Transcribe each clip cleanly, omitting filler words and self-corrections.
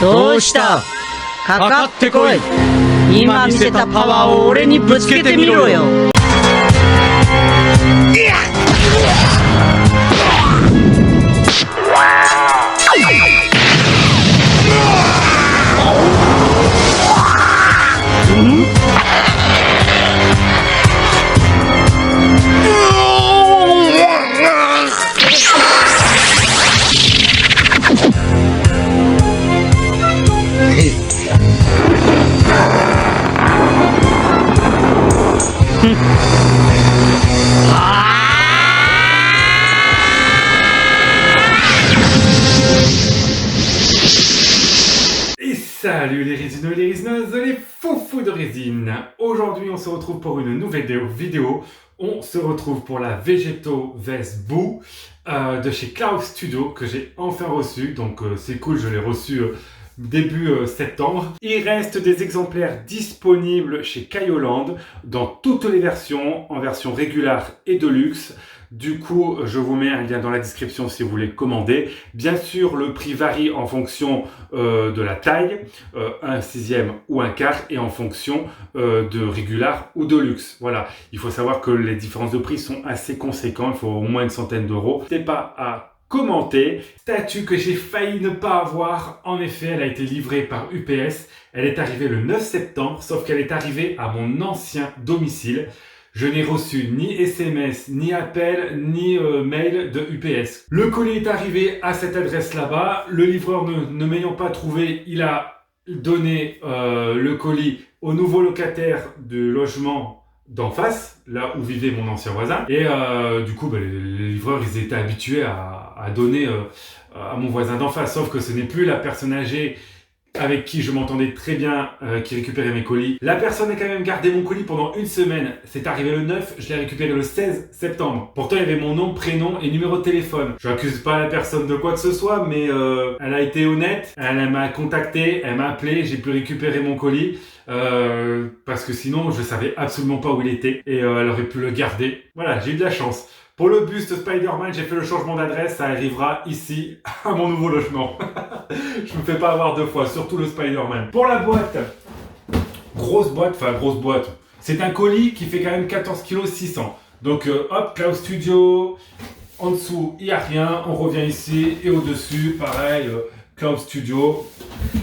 どうした？かかってこい。今見せたパワーを俺にぶつけてみろよ。Et salut les résineux et les résineuses, les foufous de résine. Aujourd'hui on se retrouve pour une nouvelle vidéo. On se retrouve pour la Végéto Vest Boo de chez Cloud Studio que j'ai enfin reçu. Donc c'est cool, je l'ai reçu début septembre. Il reste des exemplaires disponibles chez Kaioland dans toutes les versions, en version régulière et de luxe. Du coup, je vous mets un lien dans la description si vous voulez commander. Bien sûr, le prix varie en fonction de la taille, un sixième ou un quart, et en fonction de régulière ou de luxe. Voilà, il faut savoir que les différences de prix sont assez conséquentes, il faut au moins une centaine d'euros. N'hésitez pas à commenter. Statue que j'ai failli ne pas avoir. En effet, elle a été livrée par UPS. Elle est arrivée le 9 septembre, sauf qu'elle est arrivée à mon ancien domicile. Je n'ai reçu ni SMS, ni appel, ni mail de UPS. Le colis est arrivé à cette adresse là-bas. Le livreur ne m'ayant pas trouvé, il a donné le colis au nouveau locataire du logement d'en face, là où vivait mon ancien voisin. Et du coup, les livreurs, ils étaient habitués à donner à mon voisin d'en face. Sauf que ce n'est plus la personne âgée avec qui je m'entendais très bien, qui récupérait mes colis. La personne a quand même gardé mon colis pendant une semaine. C'est arrivé le 9, je l'ai récupéré le 16 septembre. Pourtant, il y avait mon nom, prénom et numéro de téléphone. Je n'accuse pas la personne de quoi que ce soit, mais elle a été honnête. Elle m'a contacté, elle m'a appelé, j'ai pu récupérer mon colis. Parce que sinon, je savais absolument pas où il était. Et elle aurait pu le garder. Voilà, j'ai eu de la chance. Pour le buste Spider-Man, j'ai fait le changement d'adresse, ça arrivera ici, à mon nouveau logement. Je me fais pas avoir deux fois, surtout le Spider-Man. Pour la boîte, grosse boîte. C'est un colis qui fait quand même 14 kg 600. Donc hop, Cloud Studio, en dessous il n'y a rien, on revient ici, et au-dessus, pareil, Cloud Studio.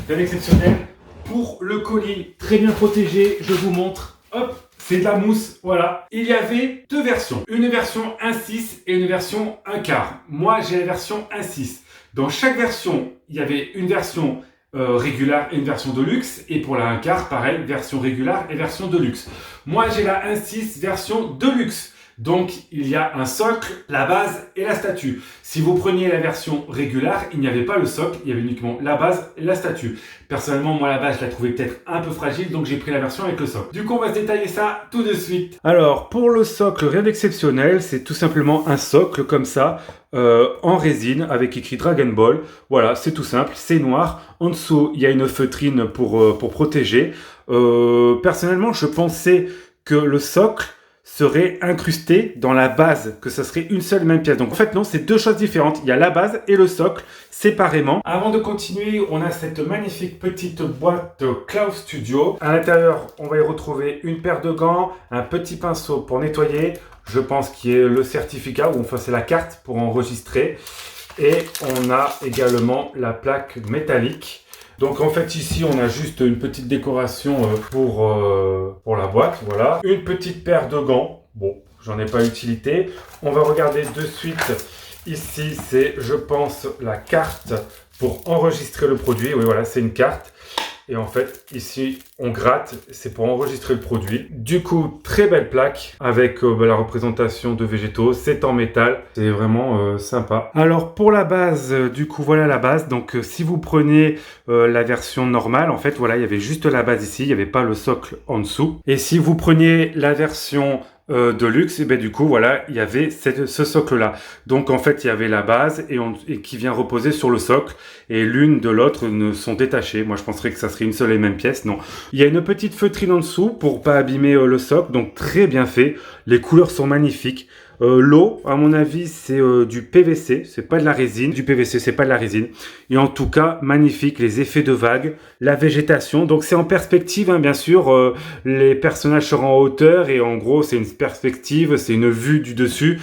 Bien exceptionnel. Pour le colis, très bien protégé, je vous montre, hop. C'est de la mousse, voilà. Il y avait deux versions. Une version 1.6 et une version 1 quart. Moi, j'ai la version 1.6. Dans chaque version, il y avait une version régulière et une version de luxe. Et pour la 1 quart, pareil, version régulière et version de luxe. Moi, j'ai la 1.6 version de luxe. Donc, il y a un socle, la base et la statue. Si vous preniez la version régulière, il n'y avait pas le socle, il y avait uniquement la base et la statue. Personnellement, moi, la base, je la trouvais peut-être un peu fragile, donc j'ai pris la version avec le socle. Du coup, on va se détailler ça tout de suite. Alors, pour le socle, rien d'exceptionnel, c'est tout simplement un socle comme ça, en résine, avec écrit Dragon Ball. Voilà, c'est tout simple, c'est noir. En dessous, il y a une feutrine pour protéger. Personnellement, je pensais que le socle serait incrusté dans la base, que ce serait une seule et même pièce. Donc en fait non, c'est deux choses différentes. Il y a la base et le socle séparément. Avant de continuer, on a cette magnifique petite boîte Cloud Studio. À l'intérieur, on va y retrouver une paire de gants, un petit pinceau pour nettoyer, je pense qu'il y a le certificat, ou enfin c'est la carte pour enregistrer. Et on a également la plaque métallique. Donc en fait ici on a juste une petite décoration pour la boîte, voilà. Une petite paire de gants, bon j'en ai pas utilité. On va regarder de suite, ici c'est je pense la carte pour enregistrer le produit, oui voilà c'est une carte. Et en fait, ici, on gratte, c'est pour enregistrer le produit. Du coup, très belle plaque avec la représentation de végétaux. C'est en métal, c'est vraiment sympa. Alors, pour la base, du coup, voilà la base. Donc, si vous prenez la version normale, en fait, voilà, il y avait juste la base ici. Il n'y avait pas le socle en dessous. Et si vous preniez la version de luxe, et ben du coup voilà il y avait ce socle là, donc en fait il y avait la base et qui vient reposer sur le socle, et l'une de l'autre ne sont détachées. Moi je penserais que ça serait une seule et même pièce, non. Il y a une petite feutrine en dessous pour pas abîmer le socle, donc très bien fait. Les couleurs sont magnifiques, L'eau, à mon avis, c'est du PVC, c'est pas de la résine. Du PVC, c'est pas de la résine. Et en tout cas, magnifique, les effets de vagues, la végétation. Donc c'est en perspective, hein, bien sûr. Les personnages seront en hauteur et en gros, c'est une perspective, c'est une vue du dessus.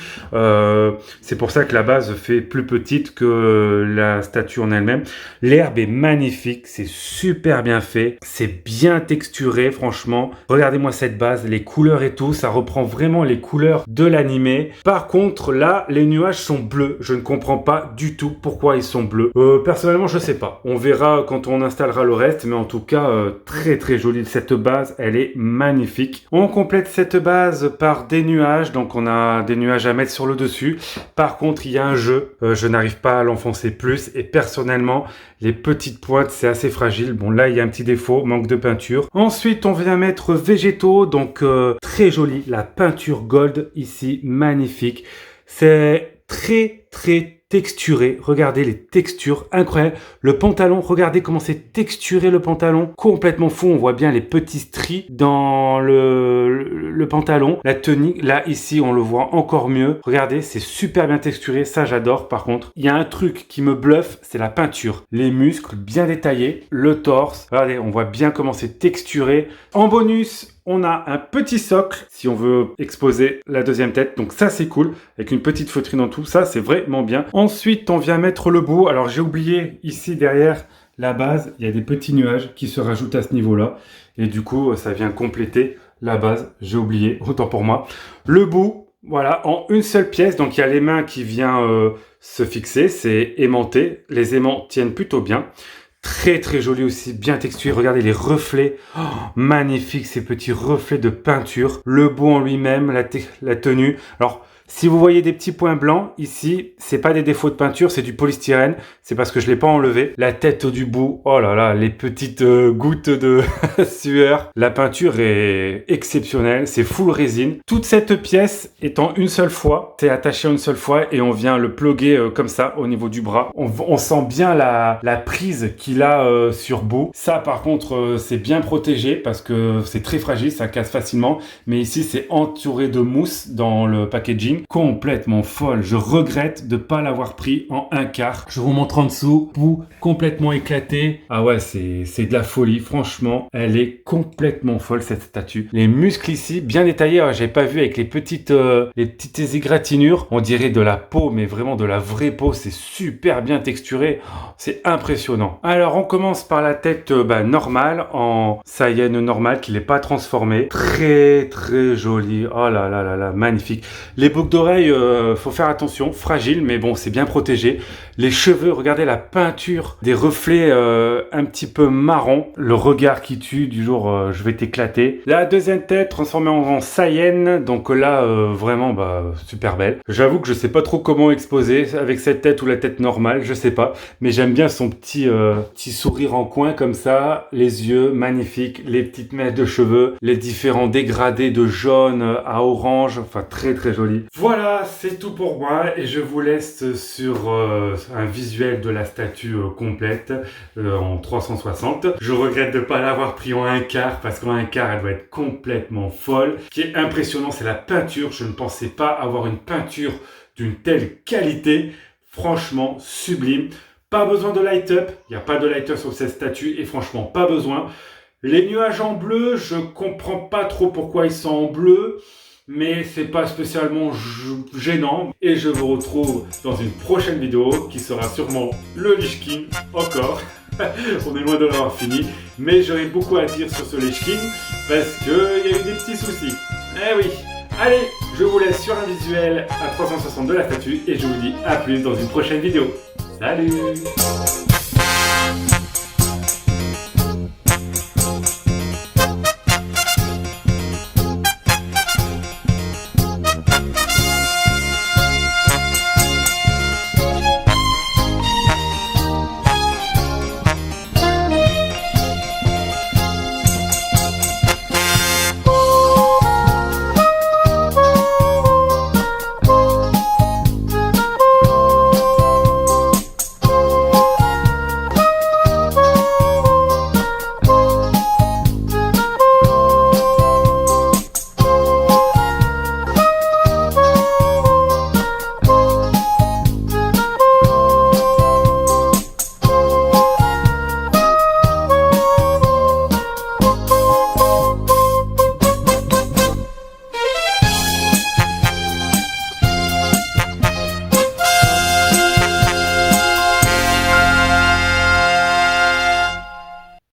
C'est pour ça que la base fait plus petite que la statue en elle-même. L'herbe est magnifique, c'est super bien fait, c'est bien texturé, franchement. Regardez-moi cette base, les couleurs et tout, ça reprend vraiment les couleurs de l'animé. Par contre, là, les nuages sont bleus. Je ne comprends pas du tout pourquoi ils sont bleus. Personnellement, je sais pas. On verra quand on installera le reste, mais en tout cas, très très jolie. Cette base, elle est magnifique. On complète cette base par des nuages, donc on a des nuages à mettre sur le dessus. Par contre, il y a un jeu, je n'arrive pas à l'enfoncer plus, et personnellement, les petites pointes, c'est assez fragile. Bon, là, il y a un petit défaut, manque de peinture. Ensuite, on vient mettre végétaux, donc très joli. La peinture gold ici, magnifique. C'est très très texturé. Regardez les textures, incroyable. Le pantalon, regardez comment c'est texturé le pantalon. Complètement fou, on voit bien les petits stries dans le pantalon. La tenue, là, ici, on le voit encore mieux. Regardez, c'est super bien texturé. Ça, j'adore. Par contre, il y a un truc qui me bluffe, c'est la peinture. Les muscles bien détaillés, le torse. Regardez, on voit bien comment c'est texturé. En bonus, on a un petit socle, si on veut exposer la deuxième tête. Donc ça, c'est cool. Avec une petite feutrine en tout. Ça, c'est vraiment bien. Ensuite, on vient mettre le bout. Alors, j'ai oublié ici derrière la base, il y a des petits nuages qui se rajoutent à ce niveau-là. Et du coup, ça vient compléter la base. J'ai oublié, autant pour moi. Le bout, voilà, en une seule pièce. Donc, il y a les mains qui viennent se fixer. C'est aimanté. Les aimants tiennent plutôt bien. Très très joli aussi, bien texturé. Regardez les reflets, oh, magnifique ces petits reflets de peinture. Le bout en lui-même, la tenue. Alors, si vous voyez des petits points blancs ici, c'est pas des défauts de peinture, c'est du polystyrène. C'est parce que je l'ai pas enlevé. La tête du bout, oh là là, les petites gouttes de sueur. La peinture est exceptionnelle, c'est full résine. Toute cette pièce est en une seule fois. C'est attaché en une seule fois et on vient le plugger comme ça au niveau du bras. On sent bien la prise qu'il a sur bout. Ça par contre, c'est bien protégé parce que c'est très fragile, ça casse facilement. Mais ici, c'est entouré de mousse dans le packaging. Complètement folle. Je regrette de pas l'avoir pris en un quart. Je vous montre en dessous. Bout complètement éclaté. Ah ouais, c'est de la folie. Franchement, elle est complètement folle cette statue. Les muscles ici, bien détaillés. Alors, j'ai pas vu avec les petites égratignures. On dirait de la peau, mais vraiment de la vraie peau. C'est super bien texturé. C'est impressionnant. Alors, on commence par la tête normale, en Saiyan normale, qui n'est pas transformée. Très, très jolie. Oh là là là là, magnifique. Les boucles d'oreilles, faut faire attention, fragile, mais bon, c'est bien protégé. Les cheveux, regardez la peinture, des reflets un petit peu marron. Le regard qui tue, du genre je vais t'éclater. La deuxième tête transformée en Saiyan, donc là, vraiment, super belle. J'avoue que je sais pas trop comment exposer avec cette tête ou la tête normale, je sais pas. Mais j'aime bien son petit sourire en coin comme ça, les yeux magnifiques, les petites mèches de cheveux, les différents dégradés de jaune à orange, enfin très très joli. Voilà, c'est tout pour moi et je vous laisse sur un visuel de la statue complète en 360. Je regrette de ne pas l'avoir pris en un quart parce qu'en un quart elle doit être complètement folle. Ce qui est impressionnant, c'est la peinture. Je ne pensais pas avoir une peinture d'une telle qualité. Franchement, sublime. Pas besoin de light-up. Il n'y a pas de light-up sur cette statue et franchement, pas besoin. Les nuages en bleu, je comprends pas trop pourquoi ils sont en bleu. Mais c'est pas spécialement gênant. Et je vous retrouve dans une prochaine vidéo qui sera sûrement le Lich King encore. On est loin de l'avoir fini. Mais j'aurais beaucoup à dire sur ce Lich King parce qu'il y a eu des petits soucis. Eh oui. Allez, je vous laisse sur un visuel à 360 de la statue et je vous dis à plus dans une prochaine vidéo. Salut!